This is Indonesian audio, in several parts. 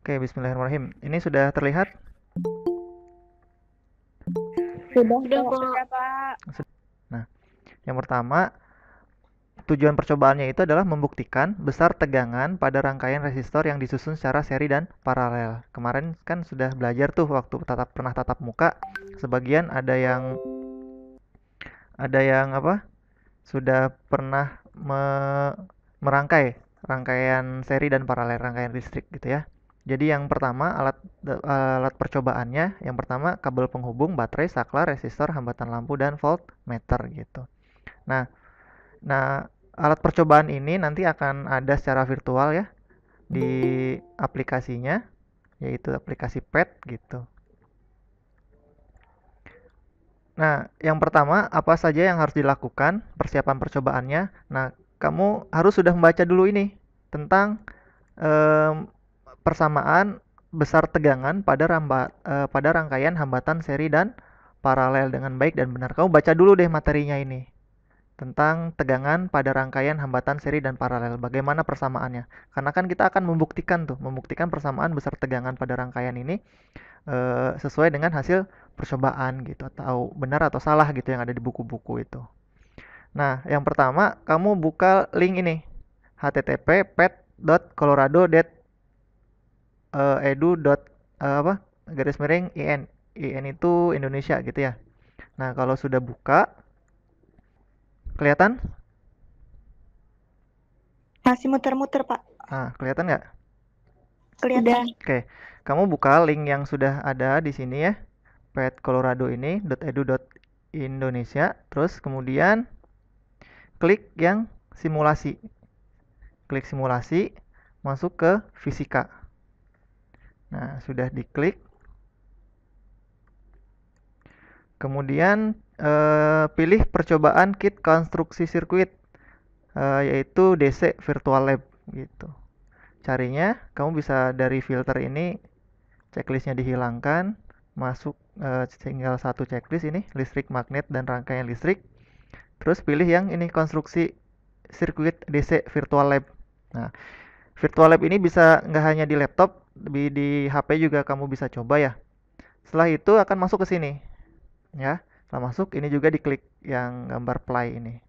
Oke, bismillahirrahmanirrahim. Ini sudah terlihat? Sudah Pak. Pak. Nah, yang pertama, tujuan percobaannya itu adalah membuktikan besar tegangan pada rangkaian resistor yang disusun secara seri dan paralel. Kemarin kan sudah belajar tuh waktu pernah tatap muka, sebagian ada yang apa? Sudah pernah merangkai rangkaian seri dan paralel, rangkaian listrik gitu ya. Jadi yang pertama alat percobaannya, yang pertama kabel penghubung, baterai, saklar, resistor, hambatan lampu dan voltmeter gitu. Nah, nah alat percobaan ini nanti akan ada secara virtual ya di aplikasinya, yaitu aplikasi PET gitu. Nah, yang pertama, apa saja yang harus dilakukan persiapan percobaannya? Nah, kamu harus sudah membaca dulu ini tentang em, persamaan besar tegangan pada rangkaian hambatan seri dan paralel dengan baik dan benar. Kamu baca dulu deh materinya ini tentang tegangan pada rangkaian hambatan seri dan paralel. Bagaimana persamaannya? Karena kan kita akan membuktikan persamaan besar tegangan pada rangkaian ini sesuai dengan hasil percobaan gitu, atau benar atau salah gitu yang ada di buku-buku itu. Nah, yang pertama kamu buka link ini http://pet.colorado.edu. Apa garis miring in itu Indonesia gitu ya. Nah, kalau sudah buka kelihatan? Masih muter-muter, Pak. Nah, kelihatan nggak? Kelihatan. Oke, kamu buka link yang sudah ada di sini ya, pet Colorado ini .edu.indonesia, terus kemudian klik yang simulasi. Klik simulasi, masuk ke fisika. Nah, sudah diklik. Kemudian pilih percobaan kit konstruksi sirkuit, yaitu DC Virtual Lab gitu. Carinya, kamu bisa dari filter ini, checklistnya dihilangkan, masuk tinggal satu checklist ini, listrik, magnet, dan rangkaian listrik. Terus pilih yang ini, konstruksi sirkuit DC Virtual Lab. Nah, Virtual Lab ini bisa nggak hanya di laptop, di HP juga kamu bisa coba ya. Setelah itu akan masuk ke sini, ya. Setelah masuk, ini juga diklik yang gambar play ini.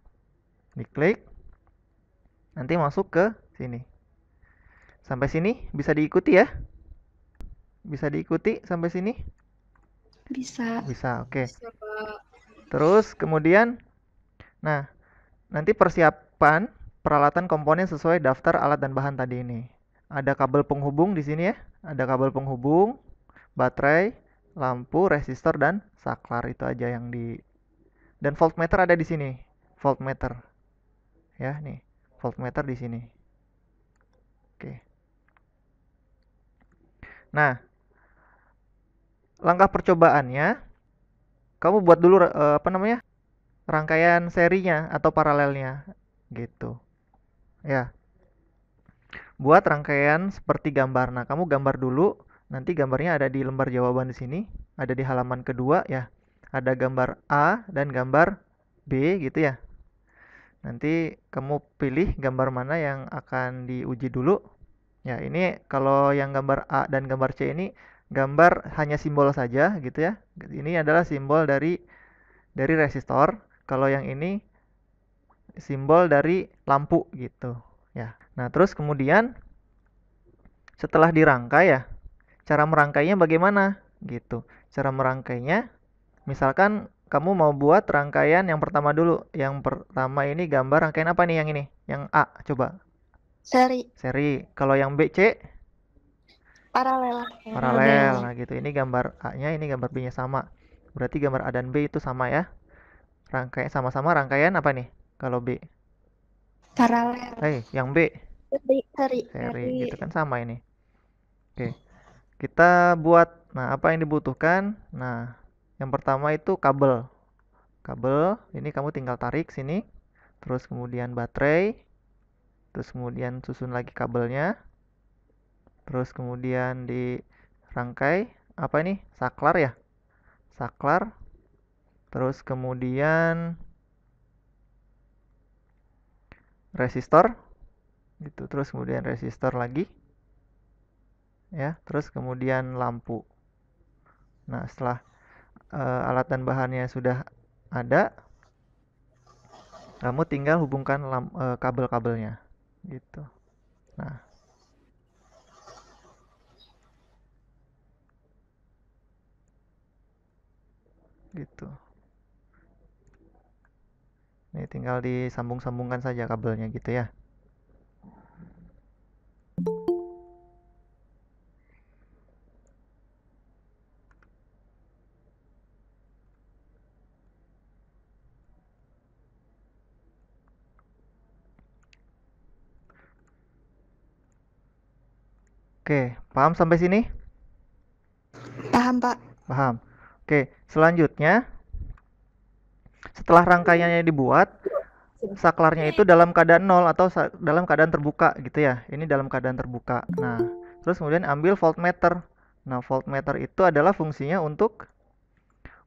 Diklik, nanti masuk ke sini. Sampai sini bisa diikuti ya? Bisa diikuti sampai sini? Bisa. Bisa, oke. Bisa, Pak. Terus kemudian, nah, nanti persiapan peralatan komponen sesuai daftar alat dan bahan tadi ini. Ada kabel penghubung di sini ya. Ada kabel penghubung, baterai, lampu, resistor dan saklar, itu aja yang di, dan voltmeter ada di sini. Voltmeter. Ya, nih. Voltmeter di sini. Oke. Nah, langkah percobaannya kamu buat dulu apa namanya? Rangkaian serinya atau paralelnya gitu. Ya. Buat rangkaian seperti gambar. Nah, kamu gambar dulu. Nanti gambarnya ada di lembar jawaban di sini. Ada di halaman kedua ya. Ada gambar A dan gambar B gitu ya. Nanti kamu pilih gambar mana yang akan diuji dulu. Ya, ini kalau yang gambar A dan gambar C ini gambar hanya simbol saja gitu ya. Ini adalah simbol dari resistor. Kalau yang ini simbol dari lampu gitu ya. Nah, terus kemudian setelah dirangkai ya, cara merangkainya bagaimana gitu. Cara merangkainya, misalkan kamu mau buat rangkaian yang pertama dulu. Yang pertama ini gambar rangkaian apa nih yang ini? Yang A, coba. Seri. Seri. Kalau yang B, C, Paralel. paralel. Nah gitu, ini gambar A-nya, ini gambar B-nya sama. Berarti gambar A dan B itu sama ya. Rangkaian sama-sama rangkaian apa nih? Kalau B. Paralel. Yang B, Seri. seri gitu kan sama ini. Oke. Kita buat, nah apa yang dibutuhkan? Nah, yang pertama itu kabel. Kabel, ini kamu tinggal tarik sini. Terus kemudian baterai. Terus kemudian susun lagi kabelnya. Terus kemudian dirangkai. Apa ini? Saklar ya? Saklar. Terus kemudian resistor. Gitu. Terus kemudian resistor lagi. ya. Terus kemudian lampu. Nah, setelah alat dan bahannya sudah ada, kamu tinggal hubungkan kabel-kabelnya gitu. Nah, gitu. Ini tinggal disambung-sambungkan saja kabelnya gitu ya. Oke, paham sampai sini? Paham, Pak. Paham. Oke, selanjutnya setelah rangkaiannya dibuat, saklarnya itu dalam keadaan nol atau dalam keadaan terbuka gitu ya. Ini dalam keadaan terbuka. Nah, terus kemudian ambil voltmeter. Nah, voltmeter itu adalah fungsinya untuk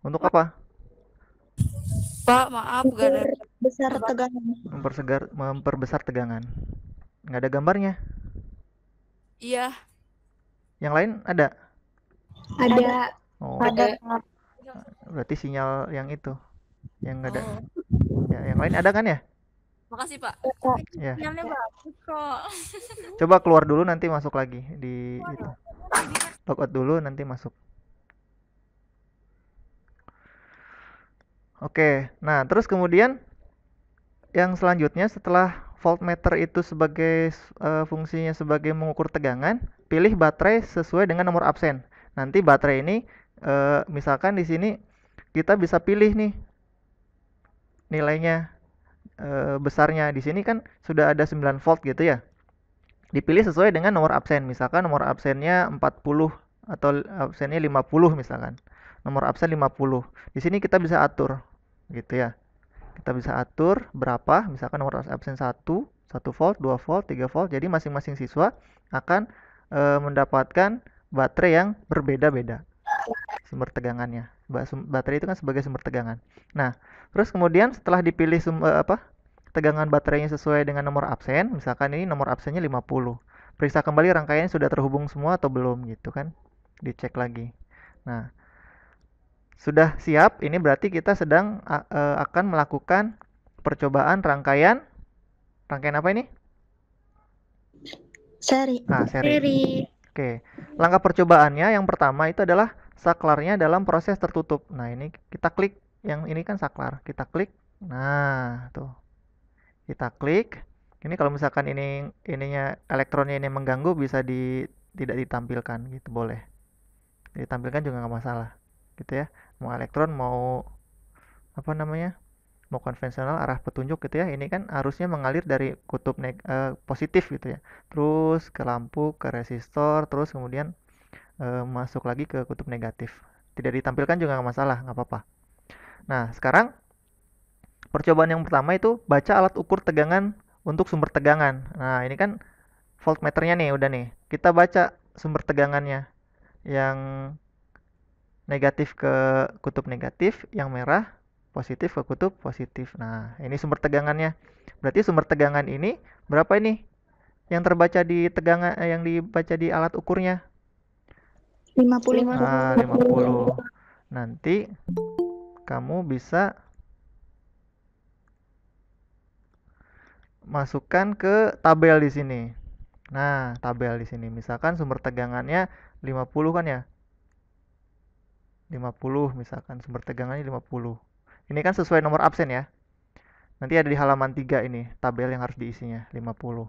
apa? Pak, maaf gak ada. Besar tegangan. Memperbesar tegangan. Nggak ada gambarnya. Iya, Yang lain ada? Ada. Oh, Ada. berarti sinyal yang itu, yang nggak ada. oh, Ya, yang lain ada kan ya? makasih Pak. Ya. Sinyalnya bagus kok. Coba keluar dulu nanti masuk lagi di itu. Logout dulu nanti masuk. Oke, nah terus kemudian yang selanjutnya setelah voltmeter itu sebagai fungsinya sebagai mengukur tegangan, pilih baterai sesuai dengan nomor absen. Nanti baterai ini misalkan di sini kita bisa pilih nih nilainya besarnya. Di sini kan sudah ada 9 volt gitu ya. Dipilih sesuai dengan nomor absen. Misalkan nomor absennya 40 atau absennya 50 misalkan. Nomor absen 50. Di sini kita bisa atur gitu ya. Kita bisa atur berapa, misalkan nomor absen 1 volt, 2 volt, 3 volt. Jadi masing-masing siswa akan mendapatkan baterai yang berbeda-beda sumber tegangannya. Baterai itu kan sebagai sumber tegangan. Nah, terus kemudian setelah dipilih tegangan baterainya sesuai dengan nomor absen, misalkan ini nomor absennya 50. Periksa kembali rangkaiannya sudah terhubung semua atau belum gitu kan. Dicek lagi. Nah, sudah siap, ini berarti kita sedang akan melakukan percobaan rangkaian. Rangkaian apa ini? Seri. Nah, seri. Oke. Langkah percobaannya yang pertama itu adalah saklarnya dalam proses tertutup. Nah, ini kita klik yang ini kan saklar. Kita klik. Nah, tuh. Kita klik. Ini kalau misalkan ininya elektronnya ini mengganggu bisa tidak ditampilkan gitu, boleh. Ditampilkan juga nggak masalah. Gitu ya. Mau elektron mau apa namanya? Mau konvensional arah petunjuk gitu ya. Ini kan arusnya mengalir dari kutub positif gitu ya. Terus ke lampu, ke resistor, terus kemudian masuk lagi ke kutub negatif. Tidak ditampilkan juga nggak masalah, nggak apa-apa. Nah, sekarang percobaan yang pertama itu baca alat ukur tegangan untuk sumber tegangan. Nah, ini kan voltmeternya nih, udah nih. Kita baca sumber tegangannya. Yang negatif ke kutub negatif, yang merah positif ke kutub positif. Nah, ini sumber tegangannya. Berarti sumber tegangan ini berapa ini? Yang terbaca di tegangan yang dibaca di alat ukurnya? 50. Nah, 50. Nanti kamu bisa masukkan ke tabel di sini. Nah, tabel di sini. Misalkan sumber tegangannya 50 kan ya? 50 misalkan sumber tegangannya 50. Ini kan sesuai nomor absen ya. Nanti ada di halaman 3 ini, tabel yang harus diisinya 50.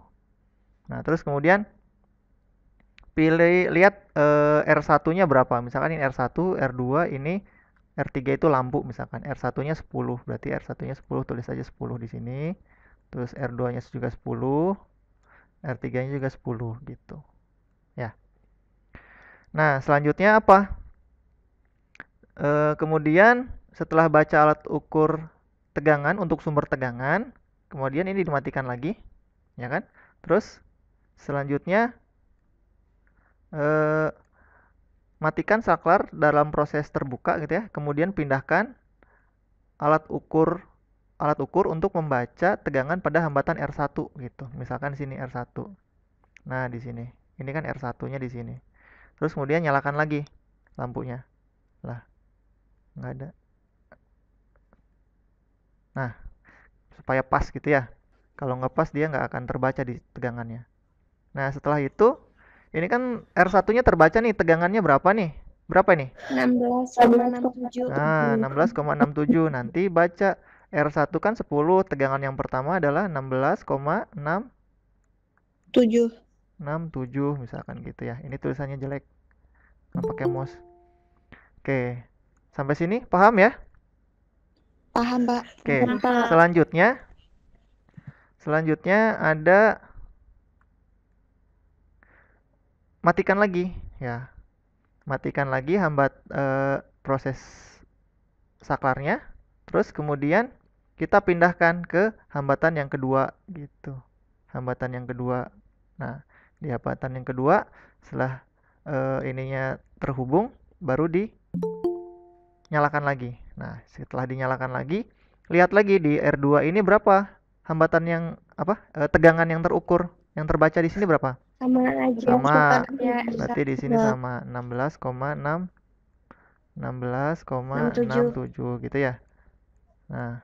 Nah, terus kemudian lihat R1-nya berapa. Misalkan ini R1, R2, ini R3 itu lampu misalkan. R1-nya 10, berarti R1-nya 10, tulis aja 10 di sini. Terus R2-nya juga 10, R3-nya juga 10 gitu. Ya. Nah, selanjutnya apa? Kemudian setelah baca alat ukur tegangan untuk sumber tegangan, kemudian ini dimatikan lagi, ya kan? Terus selanjutnya eh, matikan saklar dalam proses terbuka gitu ya. Kemudian pindahkan alat ukur untuk membaca tegangan pada hambatan R1 gitu. Misalkan sini R1. Nah, di sini. Ini kan R1-nya di sini. Terus kemudian nyalakan lagi lampunya. Lah, nggak ada. Nah, supaya pas gitu ya. Kalau nggak pas dia nggak akan terbaca di tegangannya. Nah, setelah itu ini kan R1-nya terbaca nih, tegangannya berapa nih? Berapa nih? 16,67. Nah, 16,67. Nanti baca R1 kan 10, tegangan yang pertama adalah 16,667 7. misalkan gitu ya. Ini tulisannya jelek, kan pakai mouse. Oke, sampai sini paham ya? Paham, Pak. Oke, Paham, Pak. selanjutnya ada matikan lagi ya. Matikan lagi proses saklarnya. Terus kemudian kita pindahkan ke hambatan yang kedua gitu. Hambatan yang kedua. Nah, di hambatan yang kedua setelah ininya terhubung baru dinyalakan lagi. Nah, setelah dinyalakan lagi, lihat lagi di R2 ini berapa hambatan yang tegangan yang terukur, yang terbaca di sini berapa? Sama aja. Sama. Ya, Berarti di sini sama 16,67 gitu ya. Nah,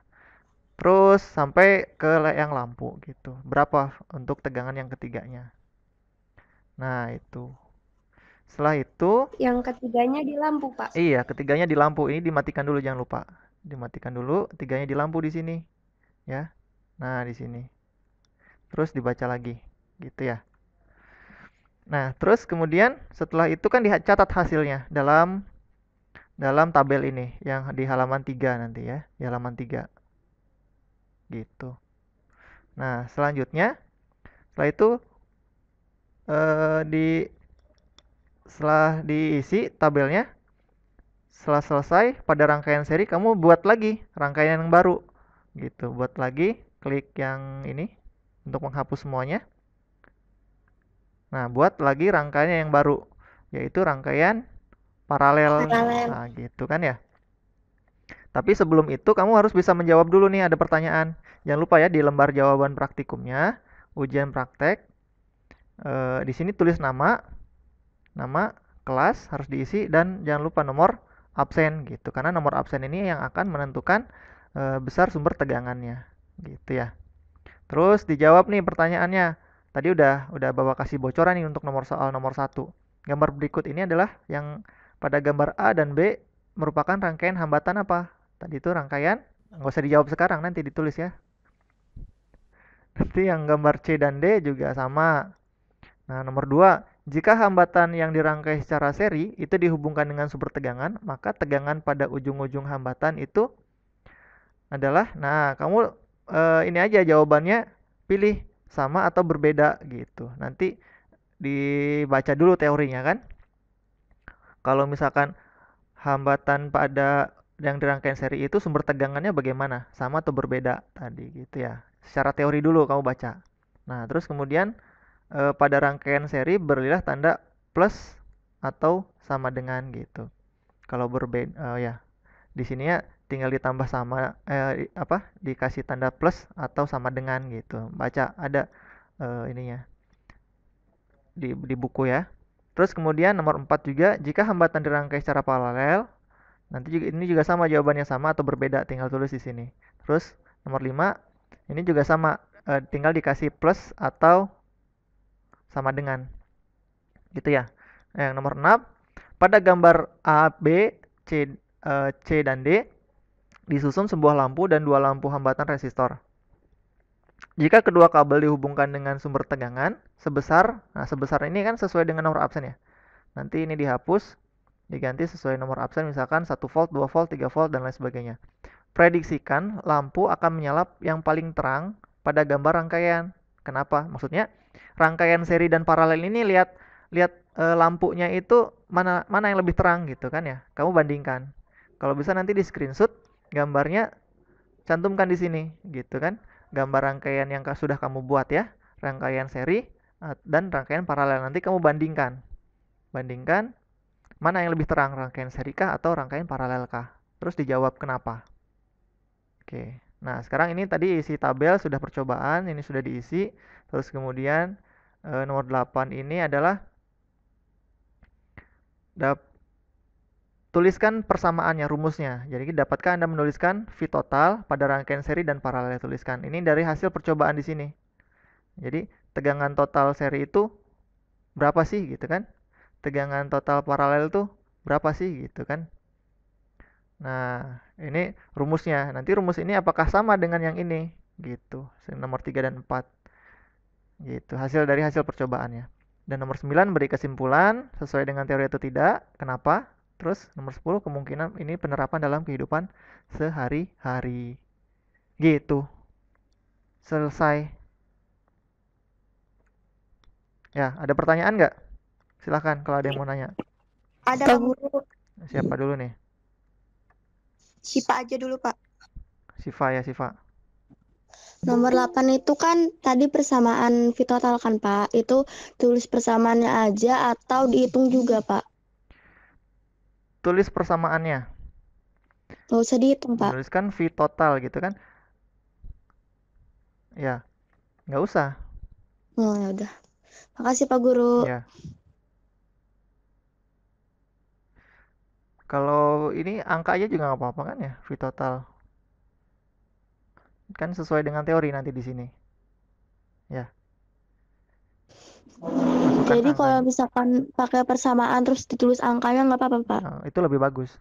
terus sampai ke yang lampu gitu. Berapa untuk tegangan yang ketiganya? Nah, itu. Setelah itu, yang ketiganya di lampu, Pak. iya, ketiganya di lampu. Ini dimatikan dulu, jangan lupa. Dimatikan dulu, tiganya di lampu di sini, ya. Nah, di sini. Terus dibaca lagi, gitu ya. Nah, terus kemudian setelah itu kan dicatat hasilnya dalam tabel ini yang di halaman 3 nanti ya, di halaman 3. Gitu. Nah, selanjutnya setelah itu setelah diisi tabelnya, setelah selesai pada rangkaian seri kamu buat lagi rangkaian yang baru. Gitu, buat lagi, klik yang ini untuk menghapus semuanya. Nah, buat lagi rangkaian yang baru, yaitu rangkaian paralel. Nah, gitu kan ya. Tapi sebelum itu kamu harus bisa menjawab dulu nih, ada pertanyaan. Jangan lupa ya di lembar jawaban praktikumnya, ujian praktek. Di sini tulis nama kelas harus diisi dan jangan lupa nomor absen gitu. Karena nomor absen ini yang akan menentukan besar sumber tegangannya gitu ya. Terus dijawab nih pertanyaannya. Tadi udah bawa kasih bocoran nih untuk soal nomor 1. Gambar berikut ini adalah yang pada gambar A dan B merupakan rangkaian hambatan apa? Tadi itu rangkaian, nggak usah dijawab sekarang, nanti ditulis ya. Nanti yang gambar C dan D juga sama. Nah, nomor 2, jika hambatan yang dirangkai secara seri itu dihubungkan dengan sumber tegangan, maka tegangan pada ujung-ujung hambatan itu adalah, nah kamu ini aja jawabannya, pilih sama atau berbeda gitu. Nanti dibaca dulu teorinya kan. Kalau misalkan hambatan pada yang dirangkaian seri itu sumber tegangannya bagaimana? Sama atau berbeda tadi gitu ya. Secara teori dulu kamu baca. Nah, terus kemudian pada rangkaian seri berilah tanda plus atau sama dengan gitu. Kalau berbeda ya. Di sini ya tinggal ditambah sama dikasih tanda plus atau sama dengan gitu. Baca ada ininya di buku ya. Terus kemudian nomor 4 juga, jika hambatan dirangkai secara paralel, nanti juga ini juga sama jawabannya sama atau berbeda, tinggal tulis di sini. Terus nomor 5 ini juga sama, tinggal dikasih plus atau sama dengan. Gitu ya. Yang nomor 6, pada gambar A, B, C dan D disusun sebuah lampu dan dua lampu hambatan resistor. Jika kedua kabel dihubungkan dengan sumber tegangan sebesar ini kan sesuai dengan nomor absen ya. Nanti ini dihapus, diganti sesuai nomor absen, misalkan 1 volt, 2 volt, 3 volt, dan lain sebagainya. Prediksikan lampu akan menyala yang paling terang pada gambar rangkaian. Kenapa? Maksudnya rangkaian seri dan paralel ini lihat lampunya itu mana yang lebih terang gitu kan ya. Kamu bandingkan. Kalau bisa nanti di screenshot gambarnya, cantumkan di sini gitu kan. Gambar rangkaian yang sudah kamu buat ya, rangkaian seri dan rangkaian paralel. Nanti kamu bandingkan mana yang lebih terang, rangkaian seri kah atau rangkaian paralel kah. Terus dijawab kenapa. Oke, nah sekarang ini tadi isi tabel sudah percobaan, ini sudah diisi. Terus kemudian nomor 8 ini adalah tuliskan persamaannya, rumusnya. Jadi dapatkah Anda menuliskan V total pada rangkaian seri dan paralel? Tuliskan. Ini dari hasil percobaan di sini. Jadi tegangan total seri itu berapa sih gitu kan? Tegangan total paralel itu berapa sih gitu kan? Nah, ini rumusnya. Nanti rumus ini apakah sama dengan yang ini? Gitu. Nomor 3 dan 4. Gitu. Hasil dari hasil percobaannya. Dan nomor 9 beri kesimpulan sesuai dengan teori atau tidak. Kenapa? Terus nomor 10 kemungkinan ini penerapan dalam kehidupan sehari-hari. Gitu. Selesai. Ya, ada pertanyaan nggak? Silahkan kalau ada yang mau nanya. Ada Pak Guru. Siapa dulu nih? Sipa aja dulu Pak. Siva ya, Siva. Nomor 8 itu kan tadi persamaan V total kan Pak. Itu tulis persamaannya aja atau dihitung juga Pak? Tulis persamaannya. Nggak usah dihitung Pak. Menuliskan V total gitu kan? Ya, nggak usah. Oh ya udah. Makasih Pak Guru. Ya. Kalau ini angka aja juga nggak apa-apa kan ya, V total. Kan sesuai dengan teori nanti di sini. Ya. Masukkan Jadi kalau angkanya. misalkan pakai persamaan terus ditulis angkanya nggak apa-apa Pak. Nah, itu lebih bagus.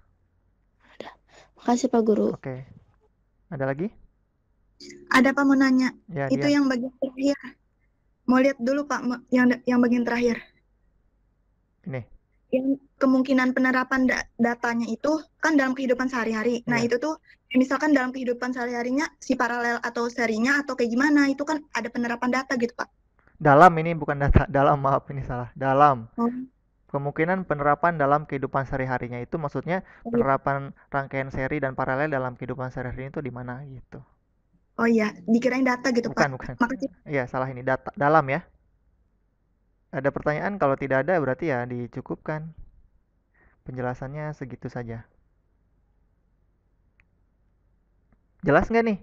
Makasih Pak Guru. Oke. Ada lagi? Ada Pak mau nanya. Ya, Itu dia. yang bagian terakhir. Mau lihat dulu Pak yang bagian terakhir. Ini. Yang kemungkinan penerapan datanya itu kan dalam kehidupan sehari-hari. Nah, Iya. itu tuh misalkan dalam kehidupan sehari-harinya si paralel atau serinya atau kayak gimana, itu kan ada penerapan data gitu, Pak. Dalam ini bukan data, dalam, maaf ini salah. Dalam. Oh, Kemungkinan penerapan dalam kehidupan sehari-harinya itu maksudnya penerapan rangkaian seri dan paralel dalam kehidupan sehari-hari itu di mana gitu. oh iya, dikirain data gitu, Bukan, Pak. bukan. Makasih. Iya, salah ini data dalam ya. Ada pertanyaan? Kalau tidak ada berarti ya dicukupkan. Penjelasannya segitu saja. Jelas nggak nih?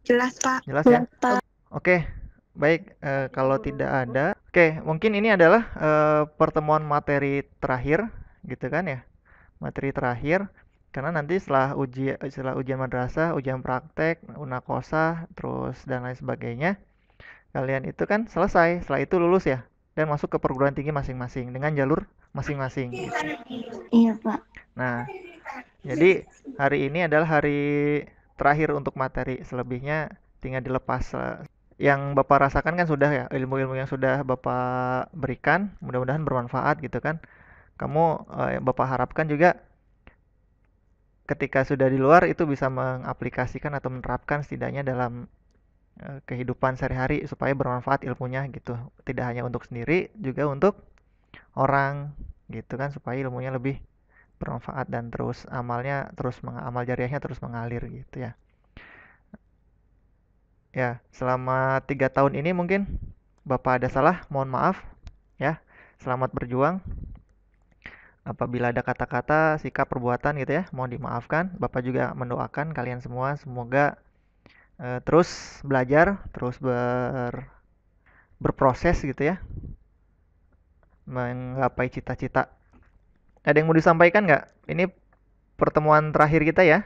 Jelas, Pak. Jelas ya? Jelas, Pak. Oke, baik. Kalau tidak ada, oke, mungkin ini adalah pertemuan materi terakhir, gitu kan ya? Materi terakhir, karena nanti setelah ujian madrasah, ujian praktek, unakosa, terus dan lain sebagainya, kalian itu kan selesai. Setelah itu lulus ya, dan masuk ke perguruan tinggi masing-masing dengan jalur masing-masing. Gitu. Iya Pak. Nah, jadi hari ini adalah hari terakhir untuk materi. Selebihnya tinggal dilepas. Yang Bapak rasakan kan sudah ya, ilmu-ilmu yang sudah Bapak berikan, mudah-mudahan bermanfaat gitu kan. Kamu Bapak harapkan juga ketika sudah di luar itu bisa mengaplikasikan atau menerapkan setidaknya dalam kehidupan sehari-hari supaya bermanfaat ilmunya gitu. Tidak hanya untuk sendiri, juga untuk orang gitu kan, supaya ilmunya lebih bermanfaat dan terus amal jariahnya terus mengalir gitu ya. Ya, selama 3 tahun ini mungkin Bapak ada salah, mohon maaf ya. Selamat berjuang. Apabila ada kata-kata, sikap, perbuatan gitu ya, mohon dimaafkan. Bapak juga mendoakan kalian semua semoga terus belajar, terus berproses gitu ya, menggapai cita-cita. Ada yang mau disampaikan nggak? Ini pertemuan terakhir kita ya,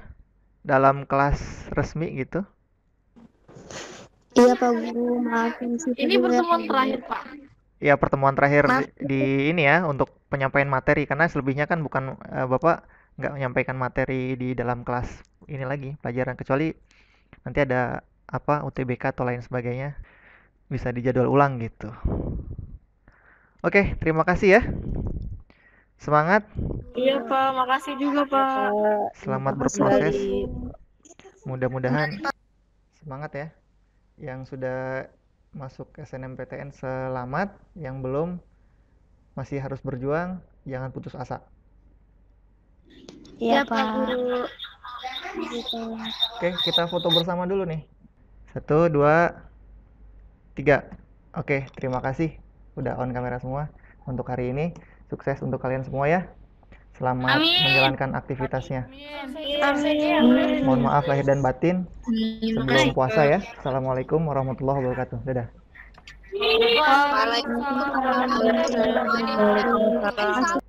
dalam kelas resmi gitu. Iya Pak Guru, maafin sih. Ini pertemuan terakhir, Pak. Ya, pertemuan terakhir Maaf. di ini ya, untuk penyampaian materi. Karena selebihnya kan bukan, Bapak nggak menyampaikan materi di dalam kelas ini lagi, pelajaran. Kecuali nanti ada apa, UTBK atau lain sebagainya, bisa dijadwal ulang gitu. Oke, terima kasih ya. Semangat, Iya, Pak. Makasih juga, Pak. selamat Makasih berproses. lagi. Mudah-mudahan semangat ya. Yang sudah masuk SNMPTN selamat, yang belum masih harus berjuang, jangan putus asa. Iya Pak Pak. Guru. Oke, kita foto bersama dulu nih. 1, 2, 3. Oke, terima kasih udah on kamera semua untuk hari ini. Sukses untuk kalian semua ya. Selamat menjalankan aktivitasnya. Amin. Mohon maaf lahir dan batin sebelum puasa ya. Assalamualaikum warahmatullahi wabarakatuh. Dadah. Waalaikumsalam warahmatullahi wabarakatuh.